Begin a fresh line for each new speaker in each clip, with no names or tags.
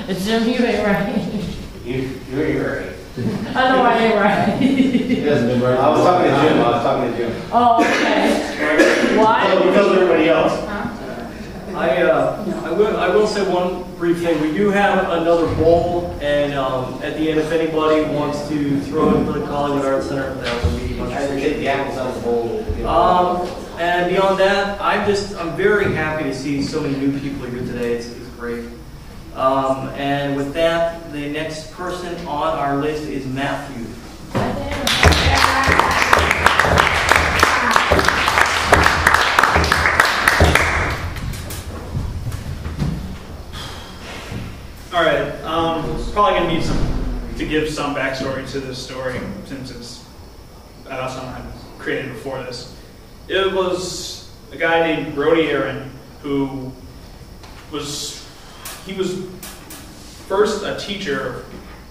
Jim, you ain't right.
You ain't right.
I know I ain't right.
He hasn't been right.
I was talking to Jim.
Oh, okay. Why?
So because everybody else.
I will say one brief thing. We do have another bowl, and at the end, if anybody wants to throw it for the Collingwood Art Center, that would be much
I
appreciated.
take the apples out of the bowl.
And beyond that, I'm very happy to see so many new people here today. It's great. And with that, the next person on our list is Matthew.
All right, probably gonna need to give some backstory to this story since it's something I've created before this. It was a guy named Brody Aaron who was first a teacher,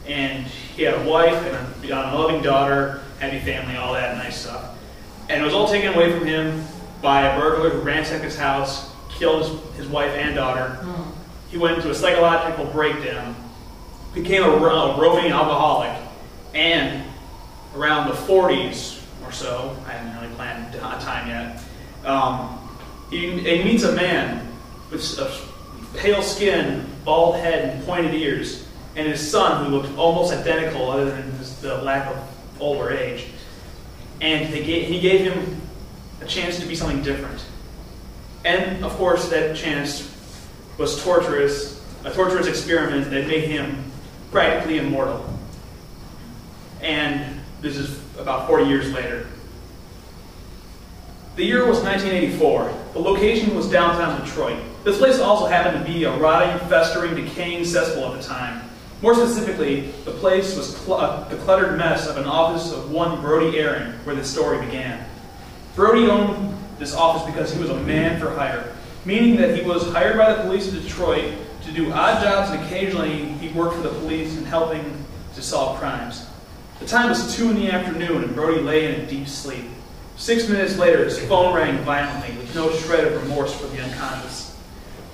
and he had a wife and a loving daughter, happy family, all that nice stuff. And it was all taken away from him by a burglar who ransacked his house, killed his wife and daughter. He went into a psychological breakdown, became a roving alcoholic, and around the 40s or so, I haven't really planned a time yet, he meets a man with a pale skin, bald head, and pointed ears, and his son who looked almost identical other than the lack of older age. And he gave him a chance to be something different. And of course that chance was a torturous experiment that made him practically immortal. And this is about 40 years later. The year was 1984. The location was downtown Detroit. This place also happened to be a rotting, festering, decaying cesspool at the time. More specifically, the place was the cluttered mess of an office of one Brody Aaron, where the story began. Brody owned this office because he was a man for hire, meaning that he was hired by the police of Detroit to do odd jobs, and occasionally he worked for the police in helping to solve crimes. The time was 2 in the afternoon, and Brody lay in a deep sleep. 6 minutes later, his phone rang violently, with no shred of remorse for the unconscious.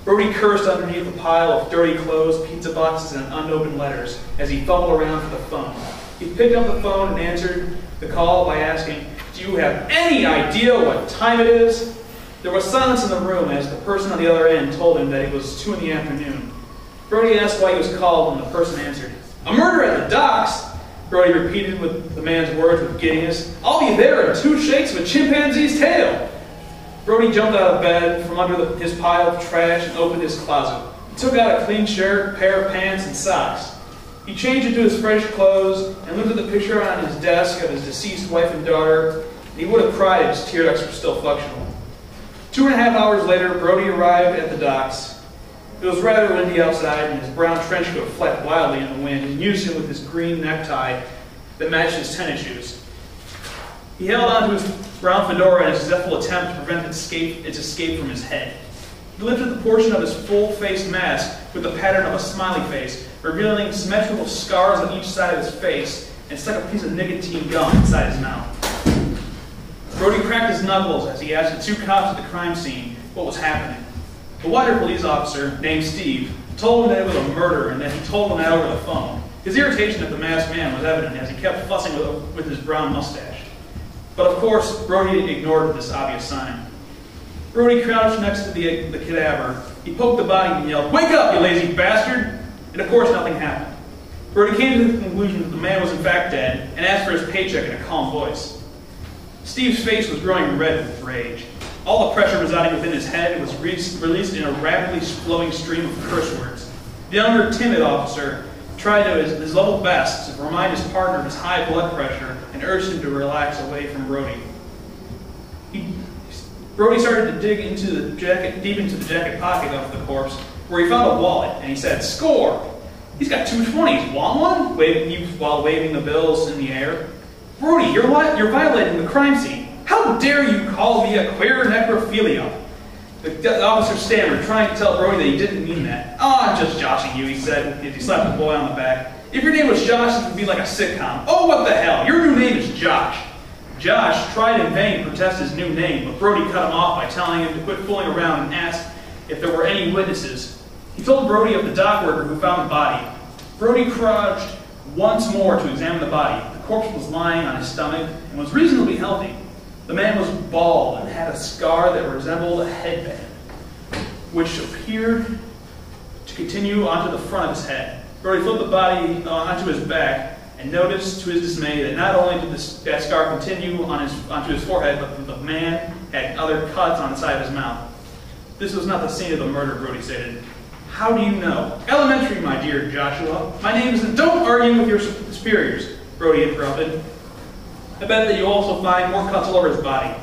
Brody cursed underneath a pile of dirty clothes, pizza boxes, and unopened letters as he fumbled around for the phone. He picked up the phone and answered the call by asking, "Do you have any idea what time it is?" There was silence in the room as the person on the other end told him that it was 2 in the afternoon. Brody asked why he was called, and the person answered, "A murder at the docks." Brody repeated with the man's words with giddiness, "I'll be there in 2 shakes of a chimpanzee's tail." Brody jumped out of bed from under his pile of trash and opened his closet. He took out a clean shirt, pair of pants, and socks. He changed into his fresh clothes and looked at the picture on his desk of his deceased wife and daughter, and he would have cried if his tear ducts were still functional. 2.5 hours later, Brody arrived at the docks. It was rather windy outside, and his brown trench coat flapped wildly in the wind, in unison with his green necktie that matched his tennis shoes. He held onto his brown fedora in a successful attempt to prevent its escape from his head. He lifted the portion of his full-face mask with the pattern of a smiley face, revealing symmetrical scars on each side of his face, and stuck a piece of nicotine gum inside his mouth. Brody cracked his knuckles as he asked the 2 cops at the crime scene what was happening. The whiter police officer, named Steve, told him that it was a murder and that he told him that over the phone. His irritation at the masked man was evident as he kept fussing with his brown mustache. But of course, Brody ignored this obvious sign. Brody crouched next to the cadaver. He poked the body and yelled, "Wake up, you lazy bastard!" And of course, nothing happened. Brody came to the conclusion that the man was in fact dead and asked for his paycheck in a calm voice. Steve's face was growing red with rage. All the pressure residing within his head was released in a rapidly flowing stream of curse words. The younger, timid officer tried to his level best to remind his partner of his high blood pressure and urged him to relax away from Brody. Brody started to dig deep into the jacket pocket of the corpse, where he found a wallet, and he said, "Score! He's got 2 20s. Want one?" While waving the bills in the air. "Brody, you're violating the crime scene. How dare you call me a queer necrophilia?" The officer stammered, trying to tell Brody that he didn't mean that. "Oh, I'm just joshing you," he said, as he slapped the boy on the back. "If your name was Josh, this would be like a sitcom. Oh, what the hell? Your new name is Josh." Josh tried in vain to protest his new name, but Brody cut him off by telling him to quit fooling around and asked if there were any witnesses. He told Brody of the dock worker who found the body. Brody crouched once more to examine the body. The corpse was lying on his stomach and was reasonably healthy. The man was bald and had a scar that resembled a headband, which appeared to continue onto the front of his head. Brody flipped the body onto his back and noticed to his dismay that not only did that scar continue onto his forehead, but the man had other cuts on the side of his mouth. This was not the scene of the murder, Brody stated. How do you know? Elementary, my dear Joshua. My name isn't... Don't argue with your superiors, Brody interrupted. I bet that you also find more cuts all over his body.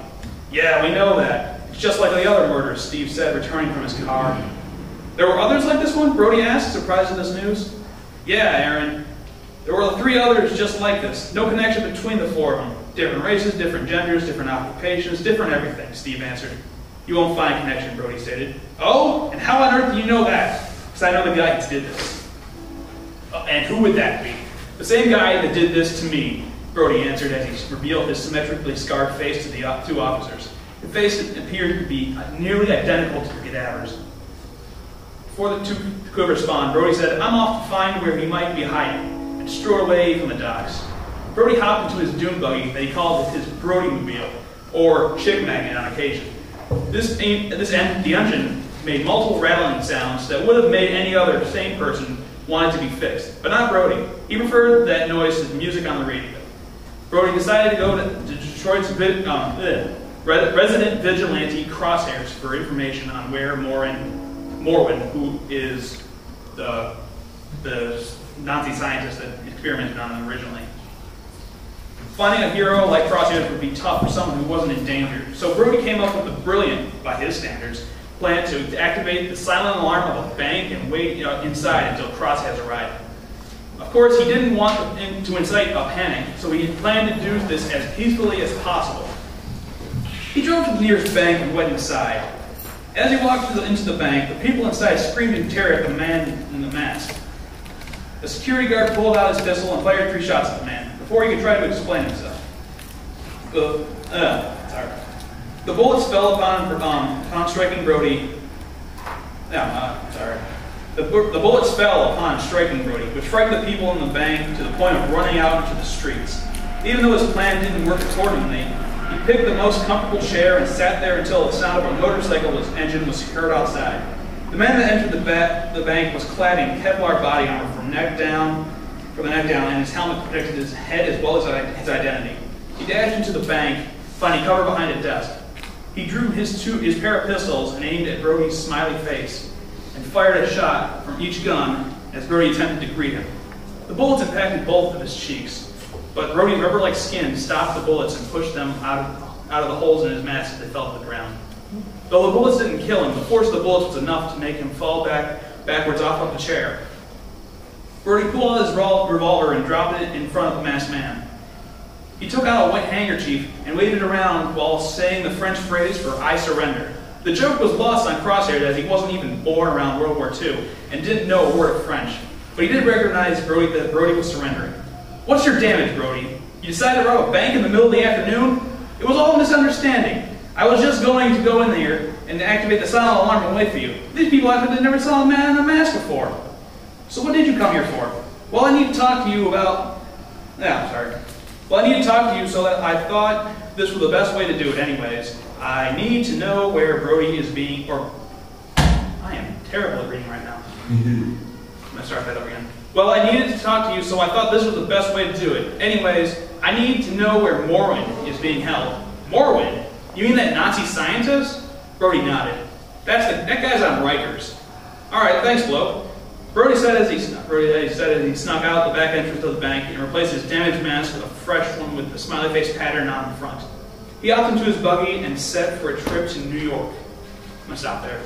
Yeah, we know that. It's just like the other murders, Steve said, returning from his car. There were others like this one? Brody asked, surprised at this news. Yeah, Aaron. There were 3 others just like this. No connection between the 4 of them. Different races, different genders, different occupations, different everything, Steve answered. You won't find a connection, Brody stated. Oh? And how on earth do you know that? Because I know the guy who did this. And who would that be? The same guy that did this to me, Brody answered as he revealed his symmetrically scarred face to the 2 officers. The face appeared to be nearly identical to the cadaver's. Before the 2 could respond, Brody said, I'm off to find where he might be hiding, and strode away from the docks. Brody hopped into his dune buggy that he called his Brody-mobile, or chick magnet on occasion. The engine made multiple rattling sounds that would have made any other sane person want it to be fixed, but not Brody. He preferred that noise to the music on the radio. Brody decided to go to Detroit's resident vigilante Crosshairs for information on where Morwen, who is the Nazi scientist that experimented on him originally. Finding a hero like Crosshairs would be tough for someone who wasn't in danger, so Brody came up with the brilliant, by his standards, plan to activate the silent alarm of a bank and wait inside until Crosshairs arrived. Of course, he didn't want to incite a panic, so he planned to do this as peacefully as possible. He drove to the nearest bank and went inside. As he walked into the bank, the people inside screamed in terror at the man in the mask. The security guard pulled out his pistol and fired 3 shots at the man, before he could try to explain himself. The bullets fell upon striking Brody. The bullets fell upon striking Brody, which frightened the people in the bank to the point of running out into the streets. Even though his plan didn't work accordingly, he picked the most comfortable chair and sat there until the sound of a motorcycle engine was heard outside. The man that entered the bank was clad in Kevlar body armor from the neck down, and his helmet protected his head as well as his identity. He dashed into the bank, finding cover behind a desk. He drew his pair of pistols and aimed at Brody's smiley face, and fired a shot from each gun as Brody attempted to greet him. The bullets impacted both of his cheeks, but Brody's rubber-like skin stopped the bullets and pushed them out of the holes in his mask as they fell to the ground. Though the bullets didn't kill him, the force of the bullets was enough to make him fall backwards off of the chair. Brody pulled out his revolver and dropped it in front of the masked man. He took out a white handkerchief and waved it around while saying the French phrase for "I surrender." The joke was lost on Crosshairs as he wasn't even born around World War II and didn't know a word of French, but he did recognize that Brody was surrendering. What's your damage, Brody? You decided to rob a bank in the middle of the afternoon? It was all a misunderstanding. I was just going to go in there and activate the silent alarm and wait for you. These people out there never saw a man in a mask before. So what did you come here for? Well, I need to talk to you about... Well, I need to talk to you so that I thought this was the best way to do it anyways. I need to know where Brody is being... I am terrible at reading right now. I'm going to start that over again. Well, I needed to talk to you, so I thought this was the best way to do it. Anyways, I need to know where Morwen is being held. Morwen? You mean that Nazi scientist? Brody nodded. That guy's on Rikers. All right, thanks, bloke. Brody said as he snuck out the back entrance of the bank and replaced his damaged mask with a fresh one with the smiley face pattern on the front. He hopped into his buggy and set for a trip to New York. I'm going to stop there.